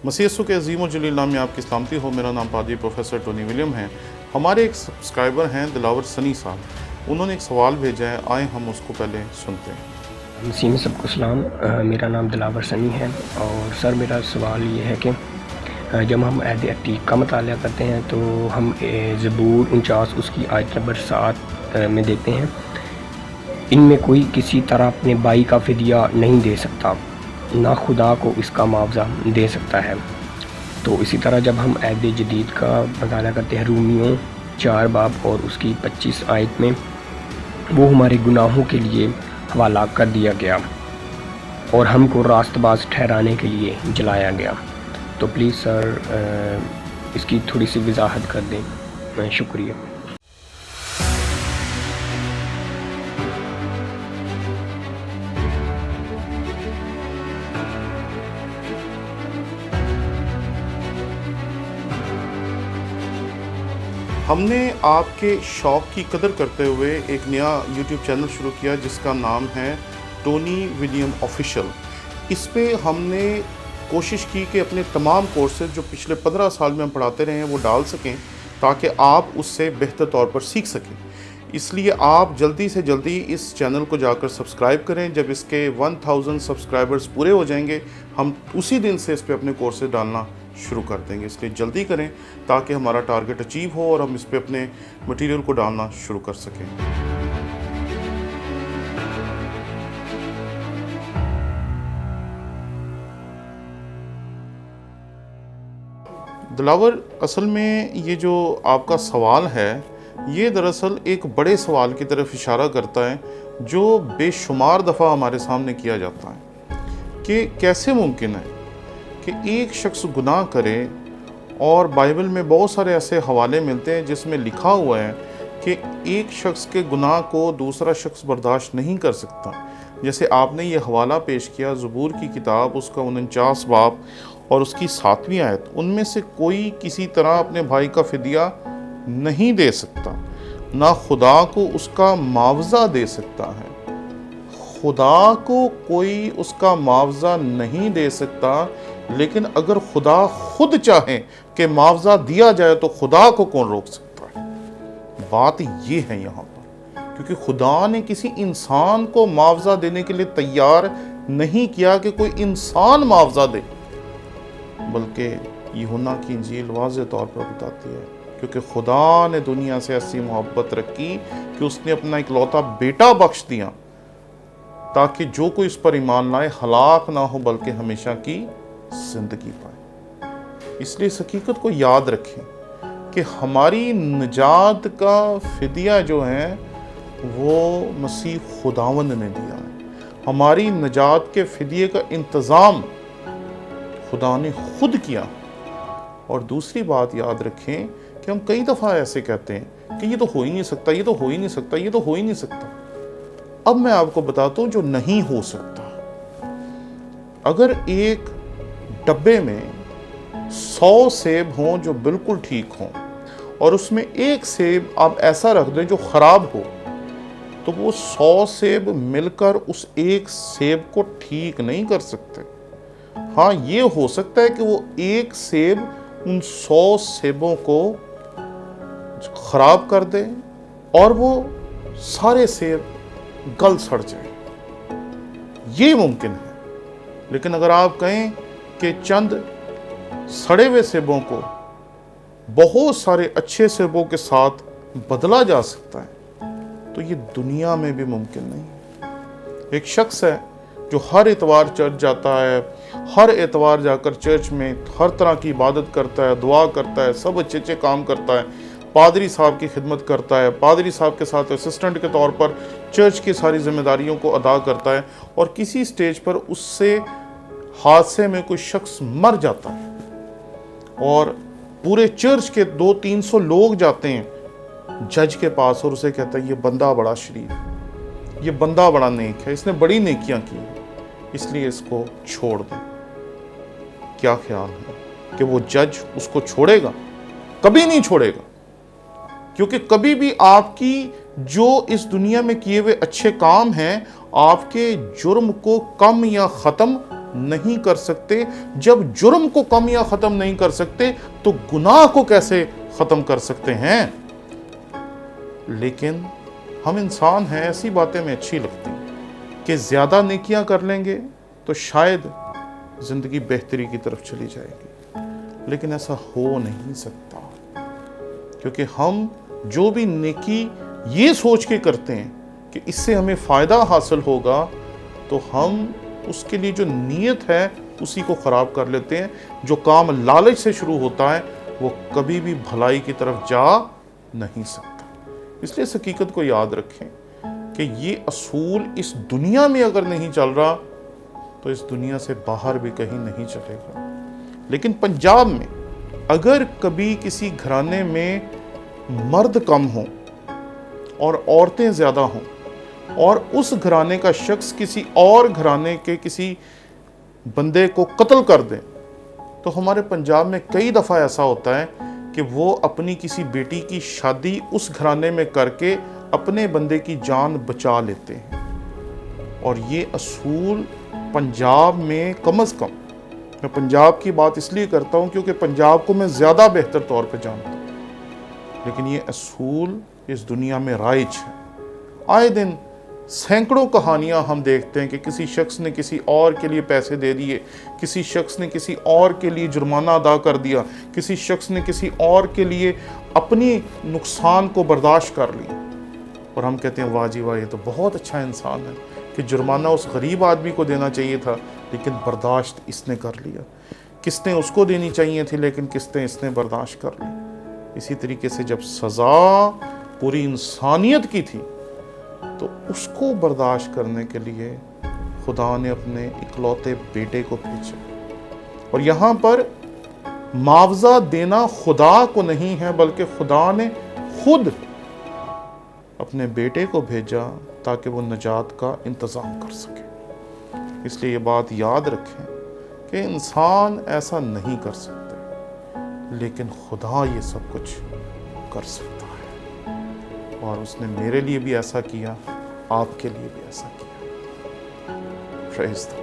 مسیح یسوع کے عظیم و جلیل نام میں آپ کی سلامتی ہو۔ میرا نام پادری پروفیسر ٹونی ولیم ہے۔ ہمارے ایک سبسکرائبر ہیں دلاور سنی صاحب، انہوں نے ایک سوال بھیجا ہے، آئیں ہم اس کو پہلے سنتے ہیں۔ مسیح میں سب کو سلام۔ میرا نام دلاور سنی ہے، اور سر میرا سوال یہ ہے کہ جب ہم عہد عتیق کا مطالعہ کرتے ہیں تو ہم زبور 49 اس کی آیت نمبر 7 میں دیکھتے ہیں، ان میں کوئی کسی طرح اپنے بھائی کا فدیہ نہیں دے سکتا، نہ خدا کو اس کا معاوضہ دے سکتا ہے۔ تو اسی طرح جب ہم عہد جدید کا مطالعہ کرتے ہیں، رومیوں 4 باب اور اس کی 25 آیت میں وہ ہمارے گناہوں کے لیے حوالہ کر دیا گیا اور ہم کو راست باز ٹھہرانے کے لیے جلایا گیا۔ تو پلیز سر اس کی تھوڑی سی وضاحت کر دیں، شکریہ۔ ہم نے آپ کے شوق کی قدر کرتے ہوئے ایک نیا یوٹیوب چینل شروع کیا جس کا نام ہے ٹونی ولیم آفیشل۔ اس پہ ہم نے کوشش کی کہ اپنے تمام کورسز جو پچھلے 15 سال میں ہم پڑھاتے رہے ہیں وہ ڈال سکیں تاکہ آپ اس سے بہتر طور پر سیکھ سکیں۔ اس لیے آپ جلدی سے جلدی اس چینل کو جا کر سبسکرائب کریں۔ جب اس کے 1000 سبسکرائبرز پورے ہو جائیں گے ہم اسی دن سے اس پہ اپنے کورسز ڈالنا شروع کر دیں گے، اس لیے جلدی کریں تاکہ ہمارا ٹارگٹ اچیو ہو اور ہم اس پہ اپنے مٹیریل کو ڈالنا شروع کر سکیں۔ دلاور، اصل میں یہ جو آپ کا سوال ہے یہ دراصل ایک بڑے سوال کی طرف اشارہ کرتا ہے جو بے شمار دفعہ ہمارے سامنے کیا جاتا ہے کہ کیسے ممکن ہے کہ ایک شخص گناہ کرے، اور بائبل میں بہت سارے ایسے حوالے ملتے ہیں جس میں لکھا ہوا ہے کہ ایک شخص کے گناہ کو دوسرا شخص برداشت نہیں کر سکتا۔ جیسے آپ نے یہ حوالہ پیش کیا زبور کی کتاب، اس کا 49 باب اور اس کی 7ویں آیت، ان میں سے کوئی کسی طرح اپنے بھائی کا فدیہ نہیں دے سکتا، نہ خدا کو اس کا معاوضہ دے سکتا ہے۔ خدا کو کوئی اس کا معاوضہ نہیں دے سکتا، لیکن اگر خدا خود چاہے کہ معاوضہ دیا جائے تو خدا کو کون روک سکتا ہے؟ بات یہ ہے یہاں پر، کیونکہ خدا نے کسی انسان کو معاوضہ دینے کے لیے تیار نہیں کیا کہ کوئی انسان معاوضہ دے، بلکہ یوحنا کی انجیل واضح طور پر بتاتی ہے کیونکہ خدا نے دنیا سے ایسی محبت رکھی کہ اس نے اپنا اکلوتا بیٹا بخش دیا تاکہ جو کوئی اس پر ایمان لائے ہلاک نہ ہو بلکہ ہمیشہ کی زندگی پائے۔ اس لیے اس حقیقت کو یاد رکھیں کہ ہماری نجات کا فدیہ جو ہے وہ مسیح خداوند نے دیا ہے۔ ہماری نجات کے فدیے کا انتظام خدا نے خود کیا۔ اور دوسری بات یاد رکھیں کہ ہم کئی دفعہ ایسے کہتے ہیں کہ یہ تو ہو ہی نہیں سکتا، یہ تو ہو ہی نہیں سکتا، یہ تو ہو ہی نہیں سکتا۔ اب میں آپ کو بتاتا ہوں جو نہیں ہو سکتا۔ اگر ایک ڈبے میں 100 سیب ہوں جو بالکل ٹھیک ہوں اور اس میں ایک سیب آپ ایسا رکھ دیں جو خراب ہو، تو وہ 100 سیب مل کر اس ایک سیب کو ٹھیک نہیں کر سکتے۔ ہاں، یہ ہو سکتا ہے کہ وہ ایک سیب ان 100 سیبوں کو خراب کر دے اور وہ سارے سیب گل سڑ جائیں، یہ ممکن ہے۔ لیکن اگر آپ کہیں کہ چند سڑے ہوئے سیبوں کو بہت سارے اچھے سیبوں کے ساتھ بدلا جا سکتا ہے تو یہ دنیا میں بھی ممکن نہیں ہے۔ ایک شخص ہے جو ہر اتوار چرچ جاتا ہے، ہر اتوار جا کر چرچ میں ہر طرح کی عبادت کرتا ہے، دعا کرتا ہے، سب اچھے اچھے کام کرتا ہے، پادری صاحب کی خدمت کرتا ہے، پادری صاحب کے ساتھ اسسٹنٹ کے طور پر چرچ کی ساری ذمہ داریوں کو ادا کرتا ہے، اور کسی سٹیج پر اس سے حادثے میں کوئی شخص مر جاتا ہے اور پورے چرچ کے 200-300 لوگ جاتے ہیں جج کے پاس اور اسے کہتا ہے یہ بندہ بڑا شریف ہے، یہ بندہ بڑا نیک ہے، اس نے بڑی نیکیاں کی ہیں، اس لیے اس کو چھوڑ دیں۔ کیا خیال ہے کہ وہ جج اس کو چھوڑے گا؟ کبھی نہیں چھوڑے گا، کیونکہ کبھی بھی آپ کی جو اس دنیا میں کیے ہوئے اچھے کام ہیں آپ کے جرم کو کم یا ختم نہیں کر سکتے، جب جرم کو کم یا ختم نہیں کر سکتے تو گناہ کو کیسے ختم کر سکتے ہیں؟ لیکن ہم انسان ہیں، ایسی باتیں میں اچھی لگتی ہیں کہ زیادہ نیکیاں کر لیں گے تو شاید زندگی بہتری کی طرف چلی جائے گی، لیکن ایسا ہو نہیں سکتا، کیونکہ ہم جو بھی نیکی یہ سوچ کے کرتے ہیں کہ اس سے ہمیں فائدہ حاصل ہوگا، تو ہم اس کے لیے جو نیت ہے اسی کو خراب کر لیتے ہیں۔ جو کام لالچ سے شروع ہوتا ہے وہ کبھی بھی بھلائی کی طرف جا نہیں سکتا۔ اس لیے اس حقیقت کو یاد رکھیں کہ یہ اصول اس دنیا میں اگر نہیں چل رہا تو اس دنیا سے باہر بھی کہیں نہیں چلے گا۔ لیکن پنجاب میں اگر کبھی کسی گھرانے میں مرد کم ہوں اور عورتیں زیادہ ہوں، اور اس گھرانے کا شخص کسی اور گھرانے کے کسی بندے کو قتل کر دے، تو ہمارے پنجاب میں کئی دفعہ ایسا ہوتا ہے کہ وہ اپنی کسی بیٹی کی شادی اس گھرانے میں کر کے اپنے بندے کی جان بچا لیتے ہیں۔ اور یہ اصول پنجاب میں کم از کم، میں پنجاب کی بات اس لیے کرتا ہوں کیونکہ پنجاب کو میں زیادہ بہتر طور پہ جانتا ہوں، لیکن یہ اصول اس دنیا میں رائج ہے۔ آئے دن سینکڑوں کہانیاں ہم دیکھتے ہیں کہ کسی شخص نے کسی اور کے لیے پیسے دے دیے، کسی شخص نے کسی اور کے لیے جرمانہ ادا کر دیا، کسی شخص نے کسی اور کے لیے اپنی نقصان کو برداشت کر لی، اور ہم کہتے ہیں واہ جی واہ، یہ تو بہت اچھا انسان ہے کہ جرمانہ اس غریب آدمی کو دینا چاہیے تھا لیکن برداشت اس نے کر لیا، قسطیں اس کو دینی چاہیے تھی لیکن قسطیں اس نے برداشت کر لی۔ اسی طریقے سے جب سزا پوری انسانیت کی تھی تو اس کو برداشت کرنے کے لیے خدا نے اپنے اکلوتے بیٹے کو بھیجا، اور یہاں پر معاوضہ دینا خدا کو نہیں ہے بلکہ خدا نے خود اپنے بیٹے کو بھیجا تاکہ وہ نجات کا انتظام کر سکے۔ اس لیے یہ بات یاد رکھیں کہ انسان ایسا نہیں کر سکتے، لیکن خدا یہ سب کچھ کر سکتا ہے، اور اس نے میرے لیے بھی ایسا کیا، آپ کے لیے بھی ایسا کیا۔ پریز دی۔